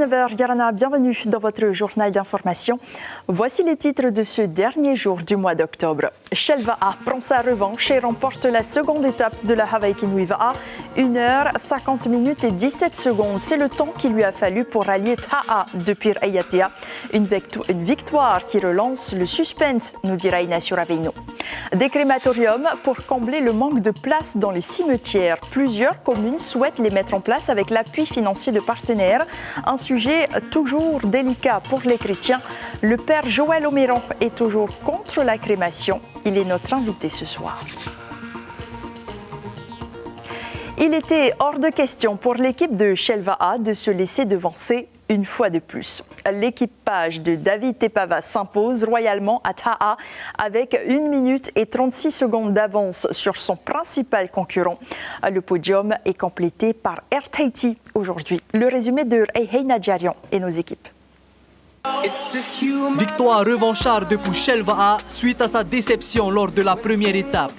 19h, Yarana, bienvenue dans votre journal d'information. Voici les titres de ce dernier jour du mois d'octobre. Shell Va'a prend sa revanche et remporte la seconde étape de la Hawaii Kinui Va'a. 1h50 et 17 secondes. C'est le temps qu'il lui a fallu pour rallier Ta'a depuis Ayatea. Une victoire qui relance le suspense, nous dira Inacio Raveino. Des crématoriums pour combler le manque de place dans les cimetières. Plusieurs communes souhaitent les mettre en place avec l'appui financier de partenaires. Un sujet toujours délicat pour les chrétiens. Le père Joël Oméron est toujours contre la crémation. Il est notre invité ce soir. Il était hors de question pour l'équipe de Shell Va'a de se laisser devancer une fois de plus. L'équipage de David Tepava s'impose royalement à Ta'a avec 1 minute et 36 secondes d'avance sur son principal concurrent. Le podium est complété par Air Tahiti aujourd'hui. Le résumé de Heina Djarian et nos équipes. Victoire revancharde pour Shell Va'a suite à sa déception lors de la première étape.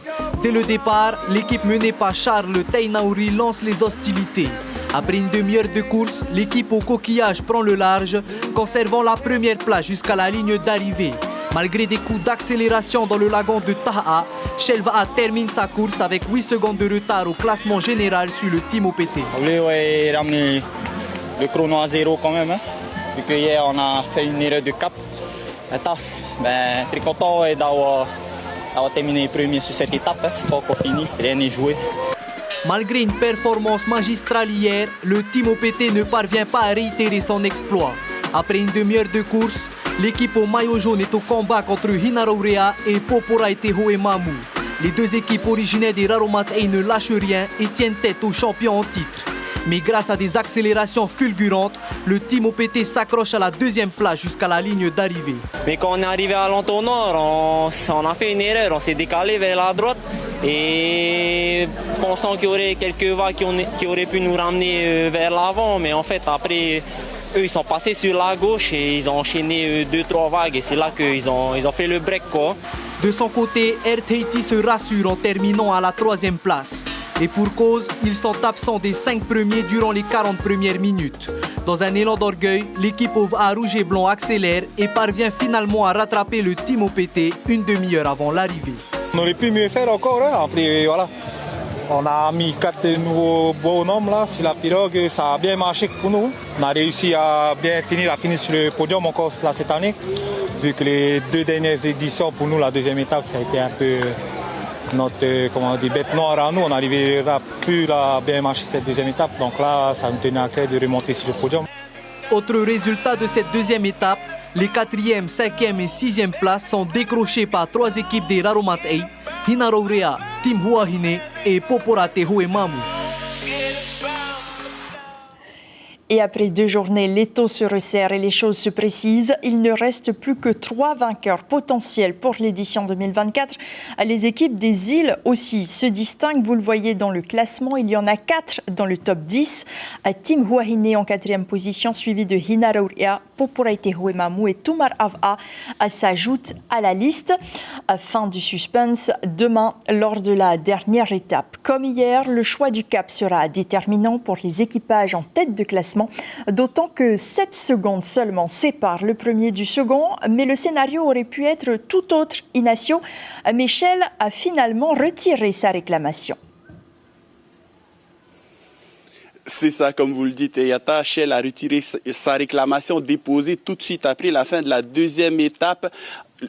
Dès le départ, l'équipe menée par Charles Tainauri lance les hostilités. Après une demi-heure de course, l'équipe au coquillage prend le large, conservant la première place jusqu'à la ligne d'arrivée. Malgré des coups d'accélération dans le lagon de Ta'a, Shell Va'a termine sa course avec 8 secondes de retard au classement général sur le Team OPT. On voulait ramener le chrono à 0 quand même. Vu que hier on a fait une erreur de cap. Attends, très content d'avoir terminé premier sur cette étape. C'est pas encore fini, rien n'est joué. Malgré une performance magistrale hier, le Team OPT ne parvient pas à réitérer son exploit. Après une demi-heure de course, l'équipe au maillot jaune est au combat contre Hinaraurea et Poporaite Hoemamu. Les deux équipes originaires des Raromatei ne lâchent rien et tiennent tête aux champions en titre. Mais grâce à des accélérations fulgurantes, le Team OPT s'accroche à la deuxième place jusqu'à la ligne d'arrivée. Mais quand on est arrivé à l'entonnoir, on a fait une erreur, on s'est décalé vers la droite et pensant qu'il y aurait quelques vagues qui auraient pu nous ramener vers l'avant. Mais en fait, après, eux, ils sont passés sur la gauche et ils ont enchaîné 2-3 vagues et c'est là qu'ils ont fait le break, quoi. De son côté, Air Tahiti se rassure en terminant à la 3e place. Et pour cause, ils sont absents des 5 premiers durant les 40 premières minutes. Dans un élan d'orgueil, l'équipe au Va'a rouge et blanc accélère et parvient finalement à rattraper le Team OPT une demi-heure avant l'arrivée. On aurait pu mieux faire encore, hein. Après voilà. On a mis 4 nouveaux bonhommes là sur la pirogue, ça a bien marché pour nous. On a réussi à bien finir sur le podium encore là, cette année. Vu que les 2 dernières éditions, pour nous, la deuxième étape, ça a été un peu notre bête noire à nous. On n'arrivera plus à bien marcher cette deuxième étape. Donc là, ça me tenait à cœur de remonter sur le podium. Autre résultat de cette deuxième étape, les 4e, 5e et 6e places sont décrochées par 3 équipes des Raromatei, Hinaraurea, Team Huahine et Poporate Hoemamu. Et après 2 journées, les taux se resserrent et les choses se précisent. Il ne reste plus que 3 vainqueurs potentiels pour l'édition 2024. Les équipes des îles aussi se distinguent. Vous le voyez dans le classement, il y en a 4 dans le top 10. Team Huahine en 4e position, suivi de Hinaraurea, Poporaite Hoemamu et Tumar Av'a s'ajoutent à la liste. Fin du suspense demain lors de la dernière étape. Comme hier, le choix du cap sera déterminant pour les équipages en tête de classement. D'autant que 7 secondes seulement séparent le premier du second, mais le scénario aurait pu être tout autre. Inacio, Michel a finalement retiré sa réclamation. C'est ça, comme vous le dites, Yata. Shell a retiré sa réclamation déposée tout de suite après la fin de la deuxième étape.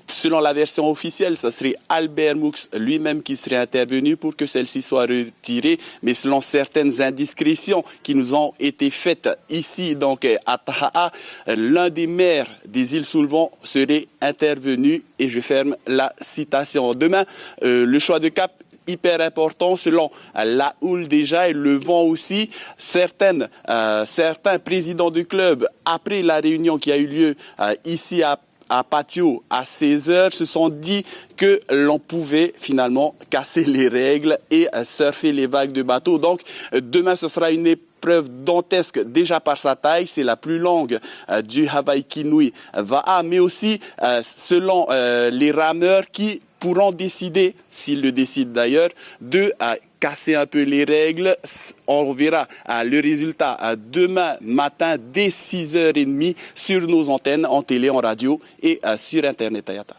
Selon la version officielle, ce serait Albert Moux lui-même qui serait intervenu pour que celle-ci soit retirée. Mais selon certaines indiscrétions qui nous ont été faites ici, donc à Ta'a, l'un des maires des îles Sous-le-Vent serait intervenu. Et je ferme la citation. Demain, le choix de cap hyper important selon la houle déjà et le vent aussi. Certains présidents du club, après la réunion qui a eu lieu ici à Patio à 16h, se sont dit que l'on pouvait finalement casser les règles et surfer les vagues de bateau. Donc demain ce sera une épreuve dantesque déjà par sa taille, c'est la plus longue du Hawaii Kinui Va'a, mais aussi selon les rameurs qui pourront décider, s'ils le décident d'ailleurs, de casser un peu les règles. On verra le résultat demain matin dès 6h30 sur nos antennes, en télé, en radio et sur Internet. Ayata.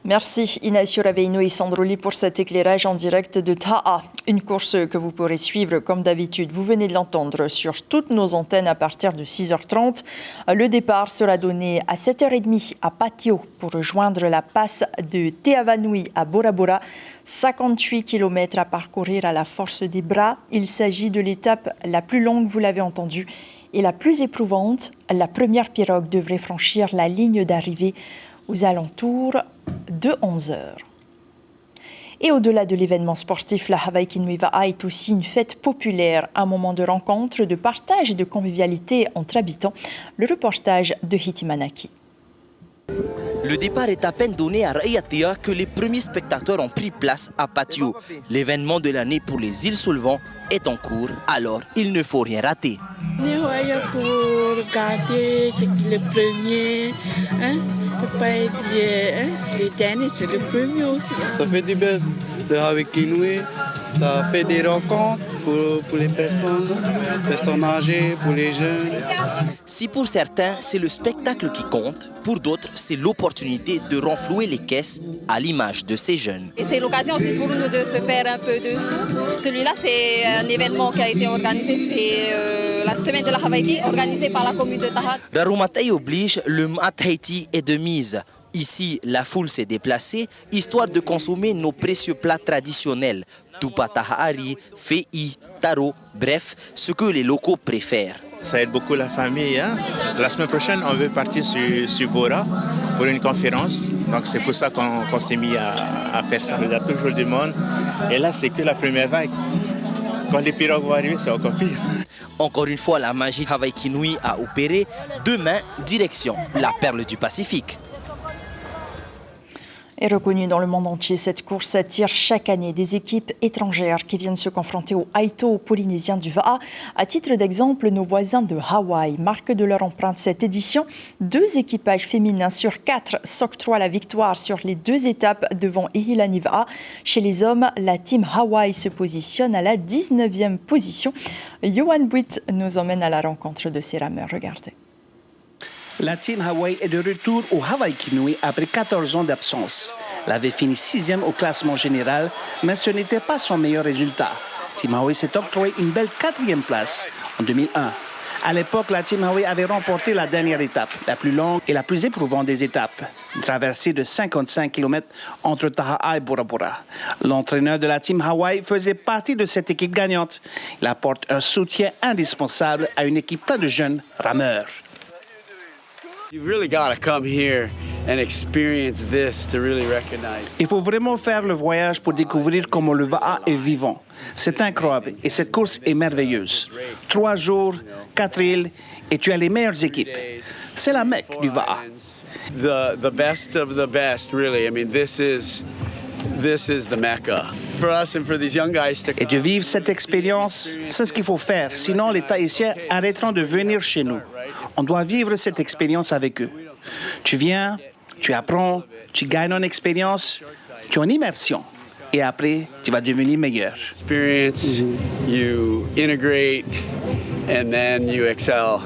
Merci Inacio Raveino et Sandroli pour cet éclairage en direct de Taha. Une course que vous pourrez suivre comme d'habitude. Vous venez de l'entendre sur toutes nos antennes à partir de 6h30. Le départ sera donné à 7h30 à Patio pour rejoindre la passe de Teavanui à Bora Bora. 58 km à parcourir à la force des bras. Il s'agit de l'étape la plus longue, vous l'avez entendu, et la plus éprouvante. La première pirogue devrait franchir la ligne d'arrivée aux alentours de 11h. Et au-delà de l'événement sportif, la Hawaii Kinui Va'a est aussi une fête populaire, un moment de rencontre, de partage et de convivialité entre habitants. Le reportage de Hitimanaki. Le départ est à peine donné à Raiatea que les premiers spectateurs ont pris place à Patio. L'événement de l'année pour les îles Sous-le-Vent est en cours, alors il ne faut rien rater. Pour regarder le premier, les derniers, c'est le premier aussi. Ça fait du bien, le Hawaii Kinui, ça fait des rencontres pour les personnes âgées, pour les jeunes. Si pour certains, c'est le spectacle qui compte, pour d'autres, c'est l'opportunité de renflouer les caisses à l'image de ces jeunes. Et c'est l'occasion aussi pour nous de se faire un peu de sous. Celui-là, c'est un événement qui a été organisé, c'est la semaine de la Hawaii, organisée par la commune de Taha. Rarumatei oblige, le Mataiti est de mise. Ici, la foule s'est déplacée, histoire de consommer nos précieux plats traditionnels. Tupa tahari, fei, taro, bref, ce que les locaux préfèrent. Ça aide beaucoup la famille. La semaine prochaine, on veut partir sur Bora pour une conférence. Donc c'est pour ça qu'on s'est mis à faire ça. Il y a toujours du monde. Et là, c'est que la première vague. Quand les pirogues vont arriver, c'est encore pire. Encore une fois, la magie Hawaii Kinui a opéré. Demain, direction la perle du Pacifique. Et reconnue dans le monde entier, cette course attire chaque année des équipes étrangères qui viennent se confronter aux Aito polynésiens du Va'a. À titre d'exemple, nos voisins de Hawaï marquent de leur empreinte cette édition. 2 équipages féminins sur 4 s'octroient la victoire sur les 2 étapes devant Ihilani Va'a. Chez les hommes, la team Hawaï se positionne à la 19e position. Johan Buit nous emmène à la rencontre de ces rameurs. Regardez. La team Hawaii est de retour au Hawaii Kinui après 14 ans d'absence. Elle avait fini 6e au classement général, mais ce n'était pas son meilleur résultat. Team Hawaii s'est octroyé une belle 4e place en 2001. À l'époque, la team Hawaii avait remporté la dernière étape, la plus longue et la plus éprouvante des étapes, une traversée de 55 km entre Taha et Bora Bora. L'entraîneur de la team Hawaii faisait partie de cette équipe gagnante. Il apporte un soutien indispensable à une équipe pleine de jeunes rameurs. Il faut vraiment faire le voyage pour découvrir comment le Va'a est vivant. C'est incroyable et cette course est merveilleuse. 3 jours, 4 îles et tu as les meilleures équipes. C'est la Mecque du Va'a. The best of the best, really. I mean, this is the Mecca. For us and for these young guys to... Et de vivre cette expérience, c'est ce qu'il faut faire. Sinon, les Tahitiens arrêteront de venir chez nous. On doit vivre cette expérience avec eux. Tu viens, tu apprends, tu gagnes en expérience, tu es en immersion. Et après, tu vas devenir meilleur. Experience, you integrate, and then you excel.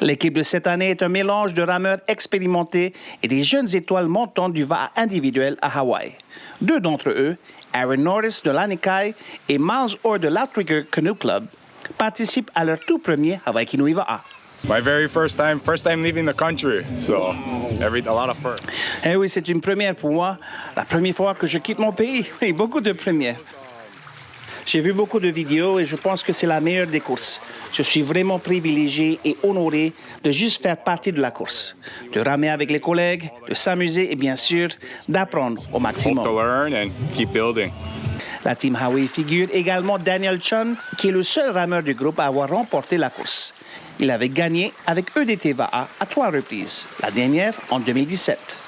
L'équipe de cette année est un mélange de rameurs expérimentés et des jeunes étoiles montantes du Va'a individuel à Hawaï. 2 d'entre eux, Aaron Norris de l'Anikai et Miles Orr de l'Outrigger Canoe Club, participent à leur tout premier Hawaii Kinui Va'a. My very first time leaving the country, so a lot of fun. Eh oui, c'est une première pour moi, la première fois que je quitte mon pays. Oui, beaucoup de premières. J'ai vu beaucoup de vidéos et je pense que c'est la meilleure des courses. Je suis vraiment privilégié et honoré de juste faire partie de la course, de ramer avec les collègues, de s'amuser et bien sûr d'apprendre au maximum. Hope to learn and keep building. La team Hawaii figure également Daniel Chun, qui est le seul rameur du groupe à avoir remporté la course. Il avait gagné avec EDT Va'a à 3 reprises, la dernière en 2017.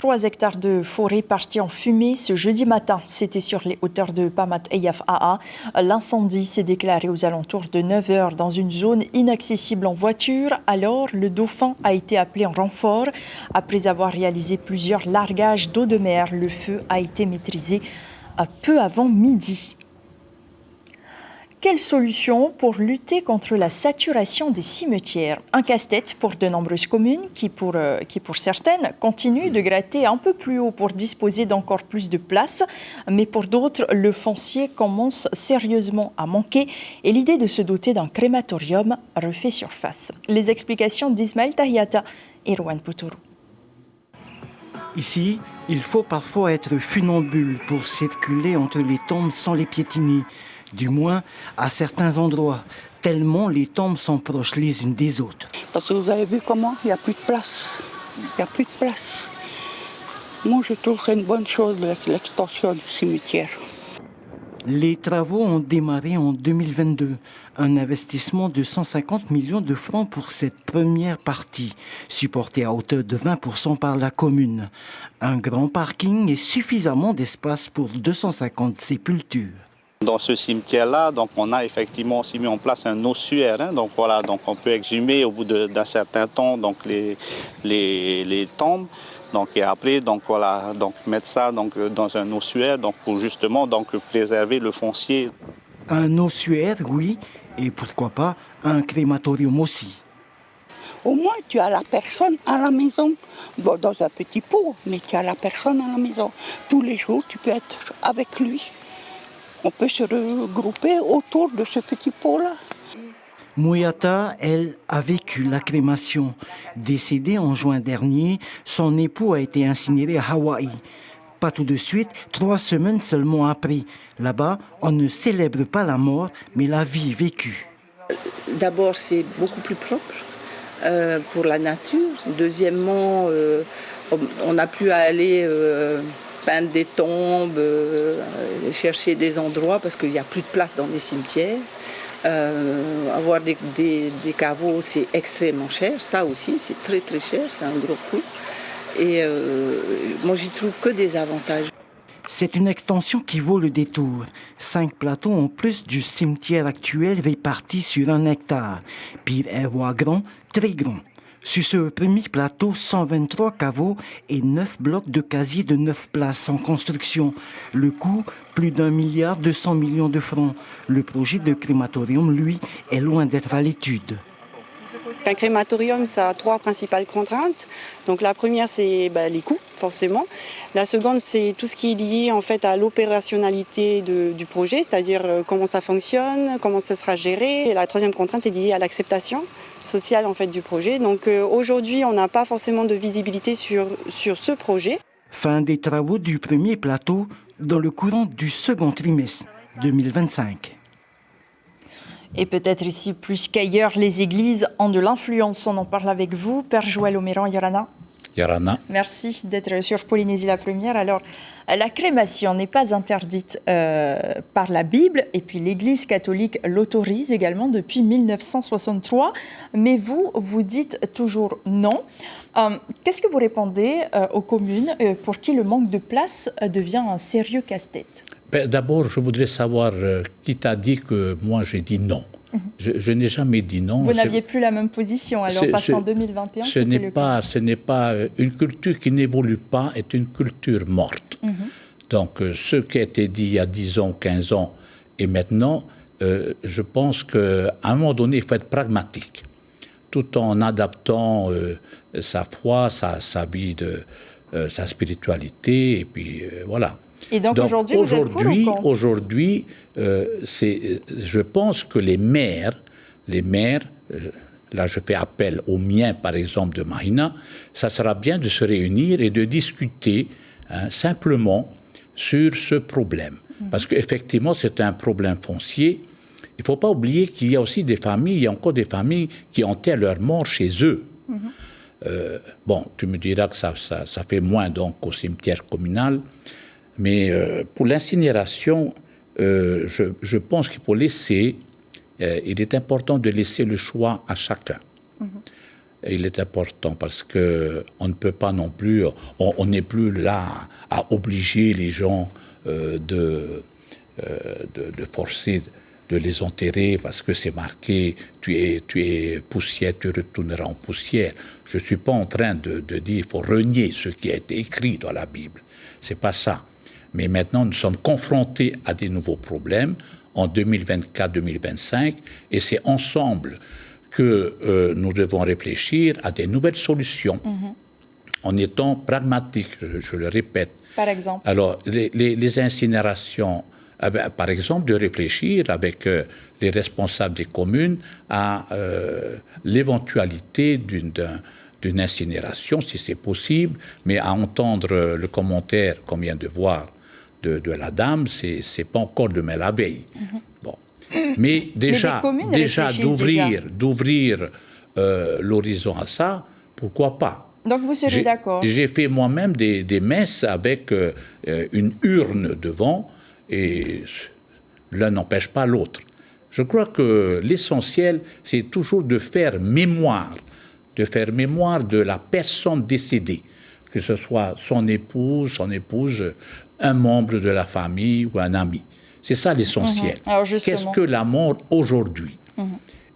3 hectares de forêt partis en fumée ce jeudi matin. C'était sur les hauteurs de Pamat Eyaf AA. L'incendie s'est déclaré aux alentours de 9h dans une zone inaccessible en voiture. Alors, le Dauphin a été appelé en renfort. Après avoir réalisé plusieurs largages d'eau de mer, le feu a été maîtrisé peu avant midi. Quelle solution pour lutter contre la saturation des cimetières? Un casse-tête pour de nombreuses communes qui pour certaines, continuent de gratter un peu plus haut pour disposer d'encore plus de place. Mais pour d'autres, le foncier commence sérieusement à manquer et l'idée de se doter d'un crématorium refait surface. Les explications d'Ismaël Tahiata et Rowan Poutourou. Ici, il faut parfois être funambule pour circuler entre les tombes sans les piétiner. Du moins, à certains endroits, tellement les tombes sont proches les unes des autres. Parce que vous avez vu comment il n'y a plus de place. Il n'y a plus de place. Moi, je trouve que c'est une bonne chose, l'extension du cimetière. Les travaux ont démarré en 2022. Un investissement de 150 millions de francs pour cette première partie, supportée à hauteur de 20% par la commune. Un grand parking et suffisamment d'espace pour 250 sépultures. Dans ce cimetière-là, donc on a effectivement aussi mis en place un ossuaire. Donc voilà, donc on peut exhumer au bout d'un certain temps donc les tombes. Donc et après donc voilà, donc mettre ça donc dans un ossuaire donc pour justement donc préserver le foncier. Un ossuaire, oui, et pourquoi pas un crématorium aussi. Au moins, tu as la personne à la maison, dans un petit pot, mais tu as la personne à la maison. Tous les jours, tu peux être avec lui. On peut se regrouper autour de ce petit pot-là. Mouyata, elle, a vécu la crémation. Décédée en juin dernier, son époux a été incinéré à Hawaï. Pas tout de suite, 3 semaines seulement après. Là-bas, on ne célèbre pas la mort, mais la vie vécue. D'abord, c'est beaucoup plus propre pour la nature. Deuxièmement, on n'a plus à aller peindre des tombes, chercher des endroits parce qu'il n'y a plus de place dans les cimetières. Avoir des caveaux, c'est extrêmement cher. Ça aussi, c'est très très cher, c'est un gros coût. Et moi, j'y trouve que des avantages. C'est une extension qui vaut le détour. 5 plateaux en plus du cimetière actuel répartis sur 1 hectare. Pire un roi grand, très grand. Sur ce premier plateau, 123 caveaux et 9 blocs de casiers de 9 places en construction. Le coût, plus d'1,2 milliard de francs. Le projet de crématorium, lui, est loin d'être à l'étude. Un crématorium, ça a 3 principales contraintes. Donc la première, c'est les coûts, forcément. La seconde, c'est tout ce qui est lié en fait à l'opérationnalité du projet, c'est-à-dire comment ça fonctionne, comment ça sera géré. Et la troisième contrainte est liée à l'acceptation sociale en fait du projet. Donc aujourd'hui, on n'a pas forcément de visibilité sur ce projet. Fin des travaux du premier plateau dans le courant du second trimestre 2025. Et peut-être ici plus qu'ailleurs, les églises ont de l'influence. On en parle avec vous, Père Joël Oméran, Yorana. Yorana. Merci d'être sur Polynésie la Première. Alors, la crémation n'est pas interdite par la Bible, et puis l'Église catholique l'autorise également depuis 1963. Mais vous dites toujours non. Qu'est-ce que vous répondez aux communes pour qui le manque de place devient un sérieux casse-tête? D'abord, je voudrais savoir qui t'a dit que moi j'ai dit non. Je n'ai jamais dit non. Vous n'aviez plus la même position alors, parce qu'en 2021, c'était le cas. Ce n'est pas une culture qui n'évolue pas, est une culture morte. Donc, ce qui a été dit il y a 10 ans, 15 ans et maintenant, je pense qu'à un moment donné, il faut être pragmatique, tout en adaptant sa foi, sa vie, sa spiritualité, et puis voilà. Et donc aujourd'hui, vous êtes pour ou contre? Aujourd'hui, je pense que les maires, là je fais appel aux miens par exemple de Mahina, ça sera bien de se réunir et de discuter simplement sur ce problème. Parce qu'effectivement, c'est un problème foncier. Il ne faut pas oublier qu'il y a aussi des familles, il y a encore des familles qui enterrent leur mort chez eux. Bon, tu me diras que ça fait moins donc au cimetière communal. Mais pour l'incinération, je pense qu'il faut laisser, il est important de laisser le choix à chacun. il est important parce qu'on ne peut pas non plus, on n'est plus là à obliger les gens de forcer de les enterrer parce que c'est marqué tu es poussière, tu retourneras en poussière. Je ne suis pas en train de dire qu'il faut renier ce qui a été écrit dans la Bible. C'est pas ça. Mais maintenant, nous sommes confrontés à des nouveaux problèmes en 2024-2025 et c'est ensemble que nous devons réfléchir à des nouvelles solutions en étant pragmatiques, je le répète. Par exemple? Alors, les incinérations, par exemple, de réfléchir avec les responsables des communes à l'éventualité d'une incinération, si c'est possible, mais à entendre le commentaire qu'on vient de voir de la dame, c'est pas encore demain la veille. Bon. Mais déjà d'ouvrir l'horizon à ça, pourquoi pas? Donc vous serez d'accord? J'ai fait moi-même des messes avec une urne devant et l'un n'empêche pas l'autre. Je crois que l'essentiel, c'est toujours de faire mémoire de la personne décédée, que ce soit son épouse, un membre de la famille ou un ami. C'est ça l'essentiel. Qu'est-ce que la mort aujourd'hui?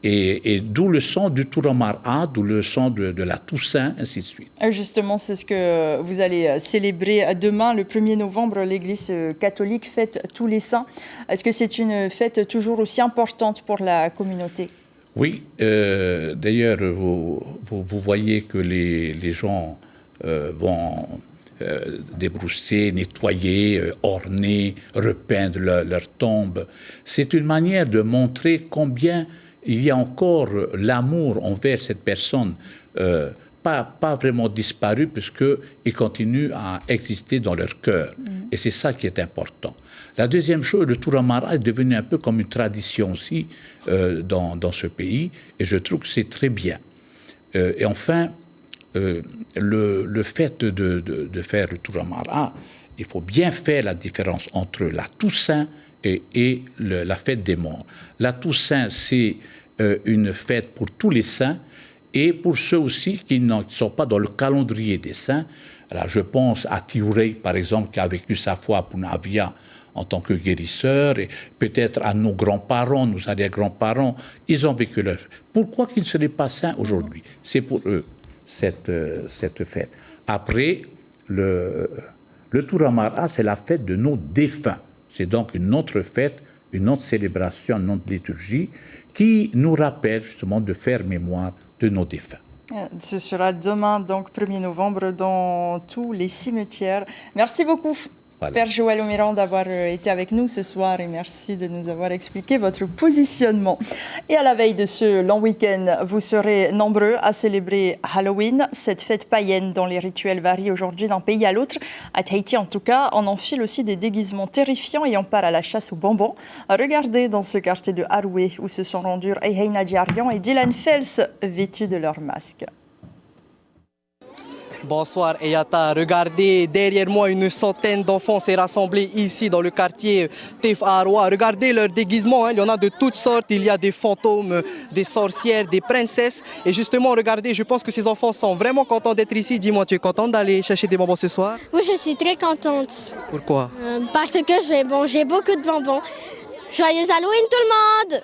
Et d'où le sens du Turamara, d'où le sens de la Toussaint, ainsi de suite. Justement, c'est ce que vous allez célébrer demain, le 1er novembre. L'Église catholique fête tous les saints. Est-ce que c'est une fête toujours aussi importante pour la communauté? Oui. D'ailleurs, vous voyez que les gens vont débrousser, nettoyer, orner, repeindre leur tombe. C'est une manière de montrer combien il y a encore l'amour envers cette personne, pas vraiment disparu, puisqu'il continue à exister dans leur cœur. Et c'est ça qui est important. La deuxième chose, le Turamara est devenu un peu comme une tradition aussi dans ce pays, et je trouve que c'est très bien. Et enfin, le fait de faire le Turamara, il faut bien faire la différence entre la Toussaint et la fête des morts. La Toussaint, c'est une fête pour tous les saints et pour ceux aussi qui ne sont pas dans le calendrier des saints. Alors, je pense à Tiurei, par exemple, qui a vécu sa foi à Punavia en tant que guérisseur, et peut-être à nos grands-parents, nos arrière-grands-parents, ils ont vécu leur... Pourquoi qu'ils ne seraient pas saints aujourd'hui? C'est pour eux, cette fête. Après, le Turamara, c'est la fête de nos défunts. C'est donc une autre fête, une autre célébration, une autre liturgie qui nous rappelle justement de faire mémoire de nos défunts. Ce sera demain, donc 1er novembre, dans tous les cimetières. Merci beaucoup, Père Joël Omiran, d'avoir été avec nous ce soir et merci de nous avoir expliqué votre positionnement. Et à la veille de ce long week-end, vous serez nombreux à célébrer Halloween, cette fête païenne dont les rituels varient aujourd'hui d'un pays à l'autre. À Tahiti, en tout cas, on enfile aussi des déguisements terrifiants et on part à la chasse aux bonbons. Regardez dans ce quartier de Haroué où se sont rendus Eiheina Diarion et Dylan Fels vêtus de leur masque. Bonsoir Eyata, regardez derrière moi une centaine d'enfants s'est rassemblés ici dans le quartier Tef Aroa. Regardez leurs déguisements, il y en a de toutes sortes, il y a des fantômes, des sorcières, des princesses. Et justement, regardez, je pense que ces enfants sont vraiment contents d'être ici. Dis-moi, tu es contente d'aller chercher des bonbons ce soir? Oui, je suis très contente. Pourquoi? Parce que je vais manger beaucoup de bonbons. Joyeux Halloween tout le monde!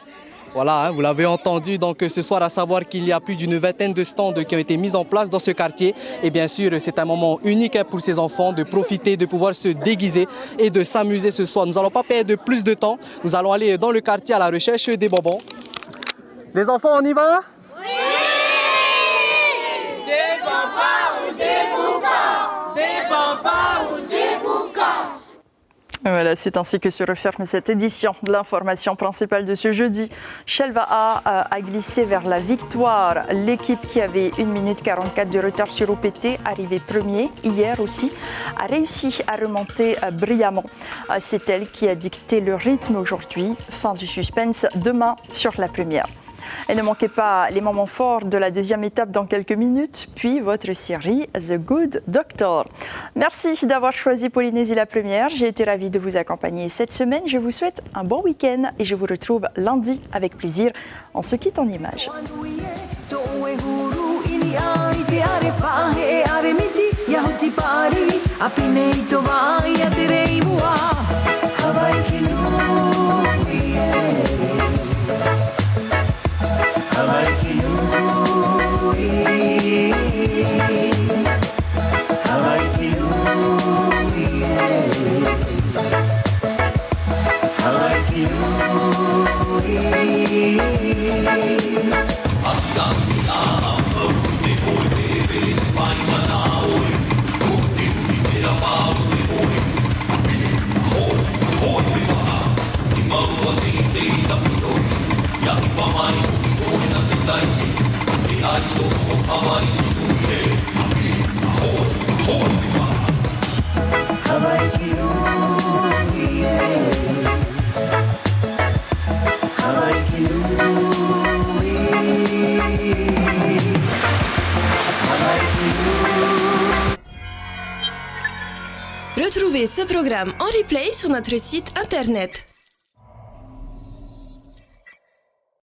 Voilà, vous l'avez entendu, donc ce soir, à savoir qu'il y a plus d'une vingtaine de stands qui ont été mis en place dans ce quartier. Et bien sûr, c'est un moment unique pour ces enfants de profiter, de pouvoir se déguiser et de s'amuser ce soir. Nous n'allons pas perdre plus de temps. Nous allons aller dans le quartier à la recherche des bonbons. Les enfants, on y va? Oui! Des papas ou des boucans? Des papas ou des boucans? Voilà, c'est ainsi que se referme cette édition de l'information principale de ce jeudi. Shelva'a a glissé vers la victoire. L'équipe qui avait 1 minute 44 de retard sur OPT, arrivé premier hier aussi, a réussi à remonter brillamment. C'est elle qui a dicté le rythme aujourd'hui. Fin du suspense demain sur la première. Et ne manquez pas les moments forts de la deuxième étape dans quelques minutes, puis votre série The Good Doctor. Merci d'avoir choisi Polynésie la première. J'ai été ravie de vous accompagner cette semaine. Je vous souhaite un bon week-end et je vous retrouve lundi avec plaisir. On se quitte en images. are fahe are miti ya hoti pari apine ito vai ya terei mua Hawaii kinui Hawaii kinui Hawaii kinui Hawaii Retrouvez ce programme en replay sur notre site internet